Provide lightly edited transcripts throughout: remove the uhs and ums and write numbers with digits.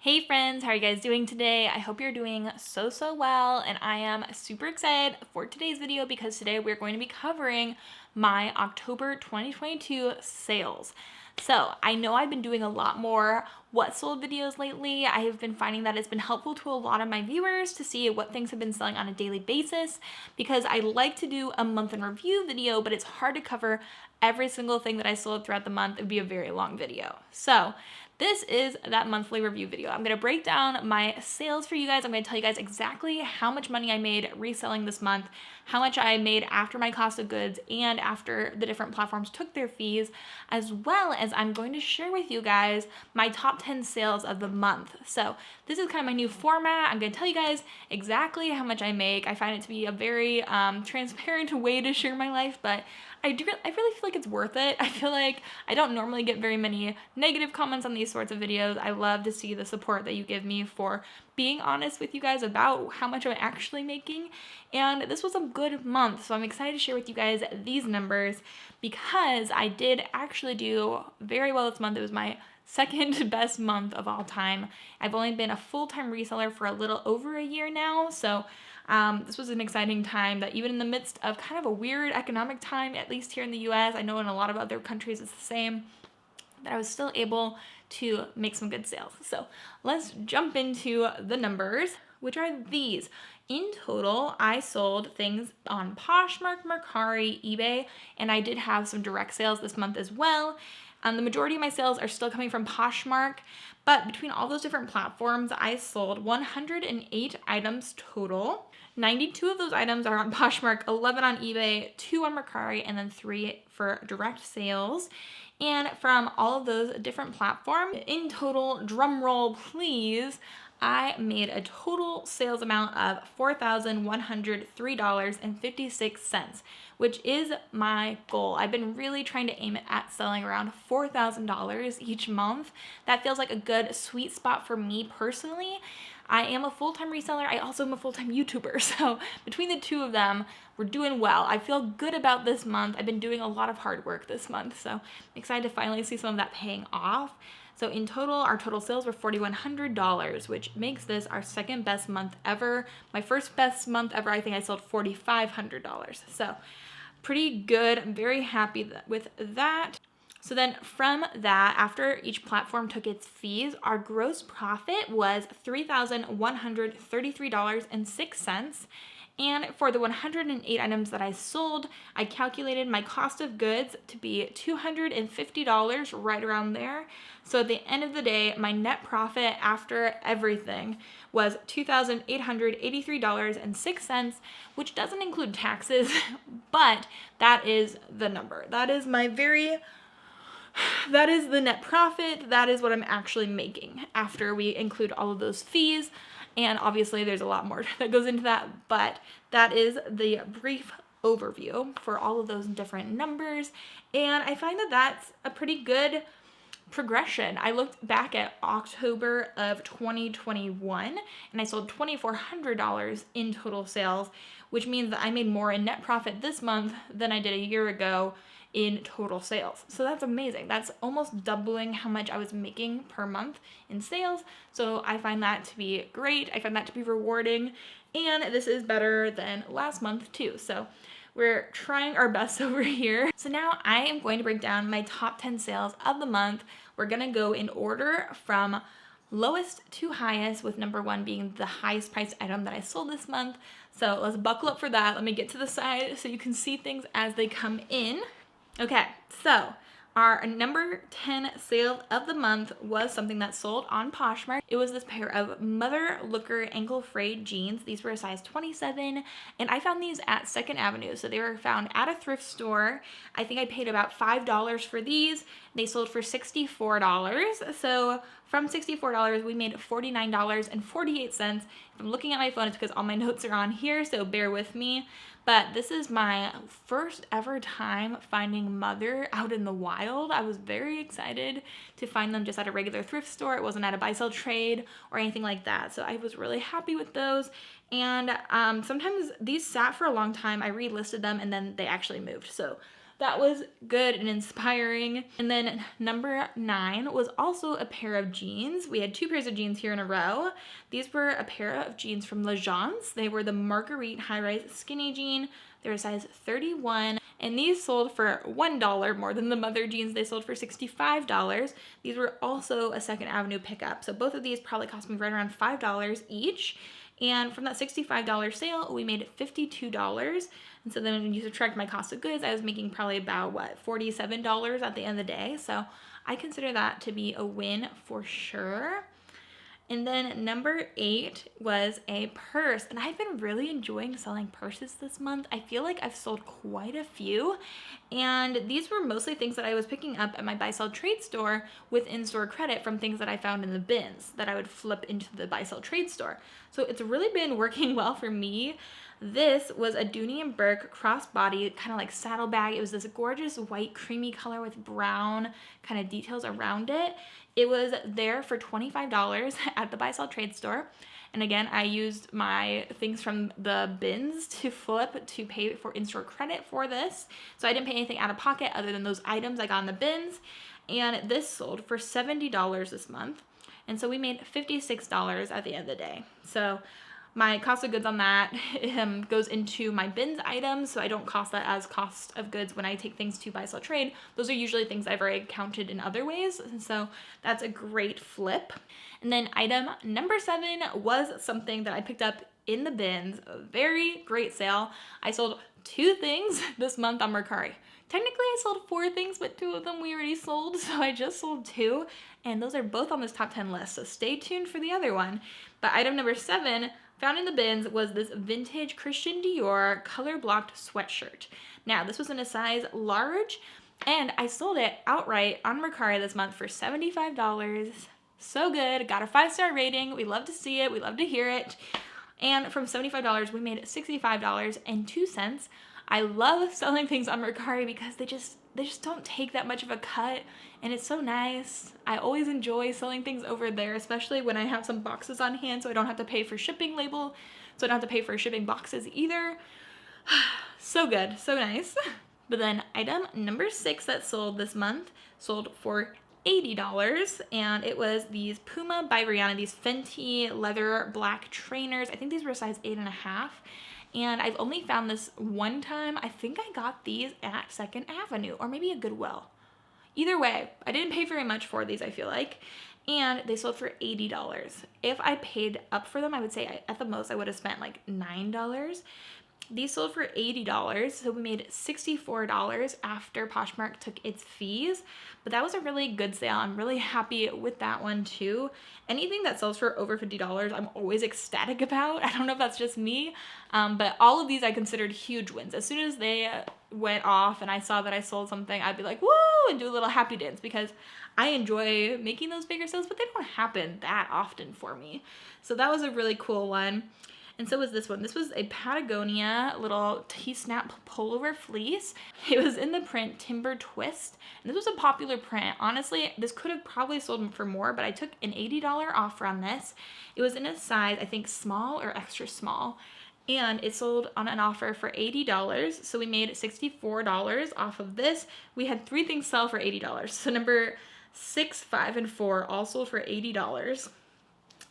Hey friends, how are you guys doing today? I hope you're doing so well, and I am super excited for today's video because today we're going to be covering my October 2022 sales. So I know I've been doing a lot more what sold videos lately. I have been finding that it's been helpful to a lot of my viewers to see what things have been selling on a daily basis because I like to do a month in review video, but it's hard to cover every single thing that I sold throughout the month. It would be a very long video. So this is that monthly review video. I'm gonna break down my sales for you guys. I'm gonna tell you guys exactly how much money I made reselling this month, how much I made after my cost of goods and after the different platforms took their fees, as well as I'm going to share with you guys my top 10 sales of the month. So this is kind of my new format. I'm gonna tell you guys exactly how much I make. I find it to be a very transparent way to share my life, but I really feel like it's worth it. I feel like I don't normally get very many negative comments on these sorts of videos. I love to see the support that you give me for being honest with you guys about how much I'm actually making. And this was a good month, so I'm excited to share with you guys these numbers because I did actually do very well this month. It was my second best month of all time. I've only been a full-time reseller for a little over a year now, so this was an exciting time that even in the midst of kind of a weird economic time, at least here in the US, I know in a lot of other countries it's the same, that I was still able to make some good sales. So let's jump into the numbers, which are these. In total, I sold things on Poshmark, Mercari, eBay, and I did have some direct sales this month as well. The majority of my sales are still coming from Poshmark, but between all those different platforms, I sold 108 items total. 92 of those items are on Poshmark, 11 on eBay, 2 on Mercari, and then 3 for direct sales. And from all of those different platforms, in total, drum roll please, I made a total sales amount of $4,103.56, which is my goal. I've been really trying to aim at selling around $4,000 each month. That feels like a good sweet spot for me personally. I am a full-time reseller. I also am a full-time YouTuber. So between the two of them, we're doing well. I feel good about this month. I've been doing a lot of hard work this month. So I'm excited to finally see some of that paying off. So in total, our total sales were $4,100, which makes this our second best month ever. My first best month ever, I think I sold $4,500. So pretty good. I'm very happy with that. So then from that, after each platform took its fees, our gross profit was $3,133.06. And for the 108 items that I sold, I calculated my cost of goods to be $250, right around there. So at the end of the day, my net profit after everything was $2,883.06, which doesn't include taxes, but that is the number. That is the net profit. That is what I'm actually making after we include all of those fees. And obviously there's a lot more that goes into that, but that is the brief overview for all of those different numbers. And I find that that's a pretty good progression. I looked back at October of 2021 and I sold $2,400 in total sales, which means that I made more in net profit this month than I did a year ago in total sales. So that's amazing. That's almost doubling how much I was making per month in sales. So I find that to be great. I find that to be rewarding. And this is better than last month too. So we're trying our best over here. So now I am going to break down my top 10 sales of the month. We're gonna go in order from lowest to highest, with number 1 being the highest priced item that I sold this month. So let's buckle up for that. Let me get to the side so you can see things as they come in. Okay, so our number 10 sale of the month was something that sold on Poshmark. It was this pair of Mother Looker ankle frayed jeans. These were a size 27, and I found these at 2nd Avenue. So they were found at a thrift store. I think I paid about $5 for these. They sold for $64. So from $64, we made $49.48. If I'm looking at my phone, it's because all my notes are on here, so bear with me. But this is my first ever time finding Mother out in the wild. I was very excited to find them just at a regular thrift store. It wasn't at a buy-sell trade or anything like that. So I was really happy with those. And sometimes these sat for a long time. I relisted them and then they actually moved. So that was good and inspiring. And then number 9 was also a pair of jeans. We had 2 pairs of jeans here in a row. These were a pair of jeans from L'Agence. They were the Marguerite high-rise skinny jean. They were size 31. And these sold for $1 more than the mother jeans. They sold for $65. These were also a Second Avenue pickup. So both of these probably cost me right around $5 each. And from that $65 sale, we made $52. And so then when you subtract my cost of goods, I was making probably about, $47 at the end of the day. So I consider that to be a win for sure. And then number 8 was a purse. And I've been really enjoying selling purses this month. I feel like I've sold quite a few. And these were mostly things that I was picking up at my buy-sell trade store with in-store credit from things that I found in the bins that I would flip into the buy-sell trade store. So it's really been working well for me. This was a Dooney & Bourke crossbody, kind of like saddlebag. It was this gorgeous white creamy color with brown kind of details around it. It was there for $25 at the buy-sell trade store. And again, I used my things from the bins to flip to pay for in-store credit for this. So I didn't pay anything out of pocket other than those items I got in the bins. And this sold for $70 this month. And so we made $56 at the end of the day. So my cost of goods on that goes into my bins items, so I don't cost that as cost of goods when I take things to buy, sell, trade. Those are usually things I've already counted in other ways, and so that's a great flip. And then item number 7 was something that I picked up in the bins. A very great sale. I sold 2 things this month on Mercari. Technically, I sold 4 things, but 2 of them we already sold, so I just sold 2, and those are both on this top 10 list, so stay tuned for the other one. But item number 7, found in the bins, was this vintage Christian Dior color-blocked sweatshirt. Now, this was in a size large, and I sold it outright on Mercari this month for $75. So good, got a 5-star rating. We love to see it, we love to hear it. And from $75, we made $65.02. I love selling things on Mercari because they just don't take that much of a cut, and it's so nice. I always enjoy selling things over there, especially when I have some boxes on hand, so I don't have to pay for shipping label, so I don't have to pay for shipping boxes either. So good, so nice. But then item number 6 that sold this month sold for $80, and it was these Puma by Rihanna, these Fenty leather black trainers. I think these were size 8.5. And I've only found this one time. I think I got these at Second Avenue or maybe a Goodwill. Either way, I didn't pay very much for these, I feel like. And they sold for $80. If I paid up for them, I would say at the most I would have spent like $9. These sold for $80, so we made $64 after Poshmark took its fees. But that was a really good sale. I'm really happy with that one too. Anything that sells for over $50, I'm always ecstatic about. I don't know if that's just me, but all of these I considered huge wins. As soon as they went off and I saw that I sold something, I'd be like, woo, and do a little happy dance because I enjoy making those bigger sales, but they don't happen that often for me. So that was a really cool one. And so was this one. This was a Patagonia little T-snap pullover fleece. It was in the print Timber Twist. And this was a popular print. Honestly, this could have probably sold for more, but I took an $80 offer on this. It was in a size, I think, small or extra small. And it sold on an offer for $80. So we made $64 off of this. We had 3 things sell for $80. So number 6, 5, and 4 all sold for $80.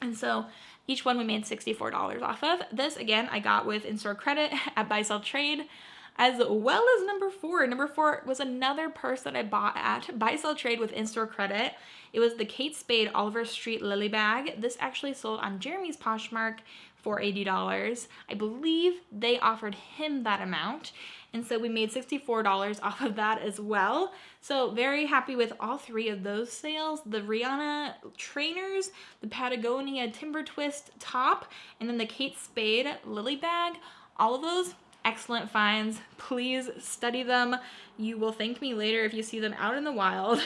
And so each one we made $64 off of. This, again, I got with in-store credit at Buy Sell Trade, as well as number 4. Number 4 was another purse that I bought at Buy Sell Trade with in-store credit. It was the Kate Spade Oliver Street Lily Bag. This actually sold on Jeremy's Poshmark for $80. I believe they offered him that amount. And so we made $64 off of that as well. So very happy with all 3 of those sales. The Rihanna trainers, the Patagonia Timber Twist top, and then the Kate Spade Lily Bag. All of those, excellent finds. Please study them. You will thank me later if you see them out in the wild.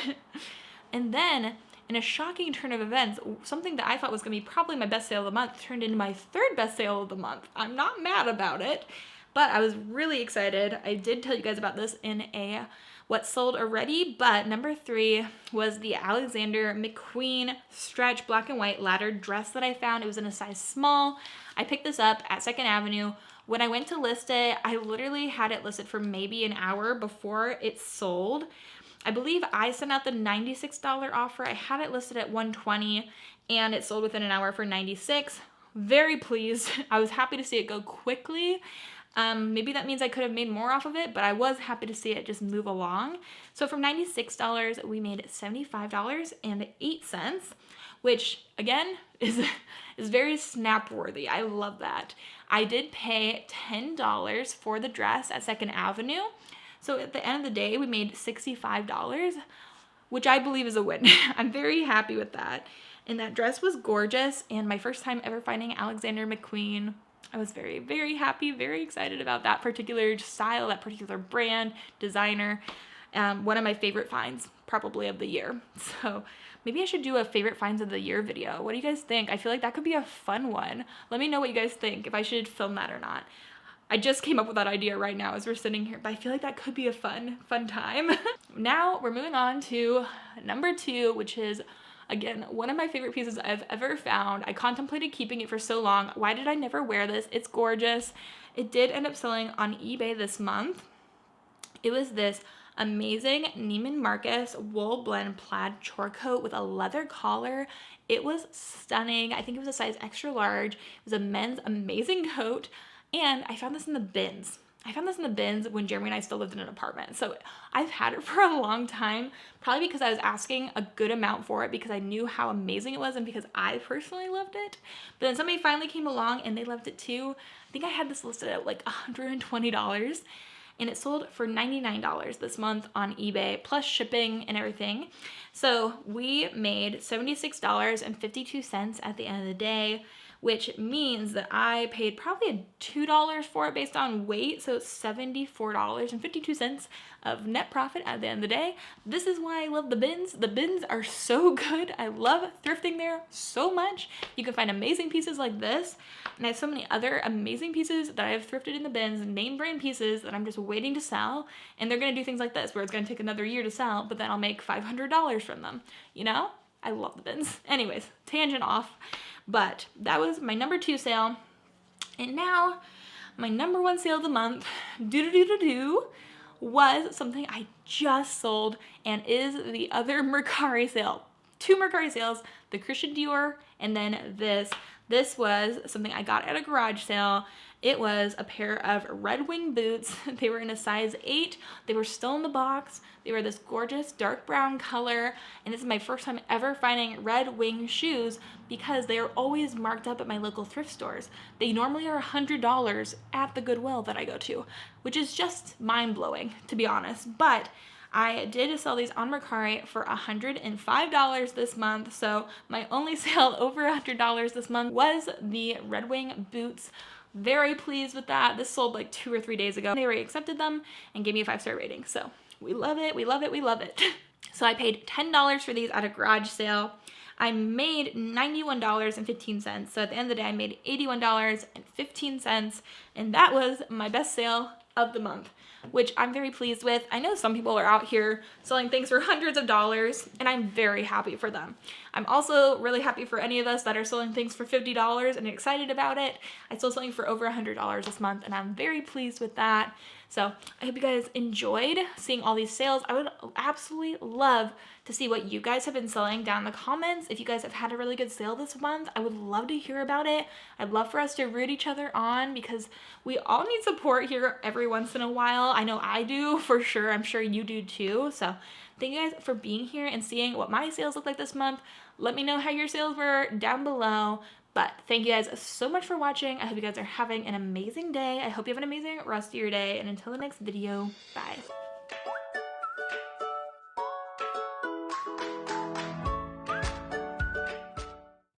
And then, in a shocking turn of events, something that I thought was going to be probably my best sale of the month turned into my 3rd best sale of the month. I'm not mad about it. But I was really excited. I did tell you guys about this in a what sold already, but number 3 was the Alexander McQueen stretch black and white laddered dress that I found. It was in a size small. I picked this up at Second Avenue When I went to list it, I literally had it listed for maybe an hour before it sold. I believe I sent out the $96 offer. I had it listed at $120 and it sold within an hour for $96. Very pleased. I was happy to see it go quickly. Maybe that means I could have made more off of it, but I was happy to see it just move along. So from $96, we made $75.08, which again is very snap worthy. I love that. I did pay $10 for the dress at 2nd Avenue. So at the end of the day, we made $65, which I believe is a win. I'm very happy with that. And that dress was gorgeous, and my first time ever finding Alexander McQueen. I was very, very happy, very excited about that particular style, that particular brand, designer. One of my favorite finds, probably of the year. So maybe I should do a favorite finds of the year video. What do you guys think? I feel like that could be a fun one. Let me know what you guys think, if I should film that or not. I just came up with that idea right now as we're sitting here, but I feel like that could be a fun time. Now we're moving on to number 2, which is, again, one of my favorite pieces I've ever found. I contemplated keeping it for so long. Why did I never wear this? It's gorgeous. It did end up selling on eBay this month. It was this amazing Neiman Marcus wool blend plaid chore coat with a leather collar. It was stunning. I think it was a size extra large. It was a men's amazing coat. And I found this in the bins. When Jeremy and I still lived in an apartment. So I've had it for a long time, probably because I was asking a good amount for it because I knew how amazing it was and because I personally loved it. But then somebody finally came along and they loved it too. I think I had this listed at like $120 and it sold for $99 this month on eBay plus shipping and everything. So we made $76.52 at the end of the day, which means that I paid probably $2 for it based on weight, so $74.52 of net profit at the end of the day. This is why I love the bins. The bins are so good. I love thrifting there so much. You can find amazing pieces like this, and I have so many other amazing pieces that I have thrifted in the bins, name brand pieces that I'm just waiting to sell, and they're gonna do things like this, where it's gonna take another year to sell, but then I'll make $500 from them, you know? I love the bins. Anyways, tangent off. But that was my number 2 sale. And now my number 1 sale of the month, was something I just sold and is the other Mercari sale. 2 Mercari sales, the Christian Dior and then this. This was something I got at a garage sale. It was a pair of Red Wing boots. They were in a size 8. They were still in the box. They were this gorgeous dark brown color. And this is my first time ever finding Red Wing shoes because they are always marked up at my local thrift stores. They normally are $100 at the Goodwill that I go to, which is just mind-blowing, to be honest. But I did sell these on Mercari for $105 this month. So my only sale over $100 this month was the Red Wing boots. Very pleased with that. This sold like 2 or 3 days ago. They already accepted them and gave me a 5-star rating. So we love it, we love it, we love it. So I paid $10 for these at a garage sale. I made $91.15. So at the end of the day, I made $81.15. And that was my best sale of the month, which I'm very pleased with. I know some people are out here selling things for hundreds of dollars, and I'm very happy for them. I'm also really happy for any of us that are selling things for $50 and excited about it. I sold something for over $100 this month, and I'm very pleased with that. So I hope you guys enjoyed seeing all these sales. I would absolutely love to see what you guys have been selling down in the comments. If you guys have had a really good sale this month, I would love to hear about it. I'd love for us to root each other on because we all need support here every once in a while. I know I do for sure. I'm sure you do too. So thank you guys for being here and seeing what my sales look like this month. Let me know how your sales were down below. But thank you guys so much for watching. I hope you guys are having an amazing day. I hope you have an amazing rest of your day. And until the next video, bye.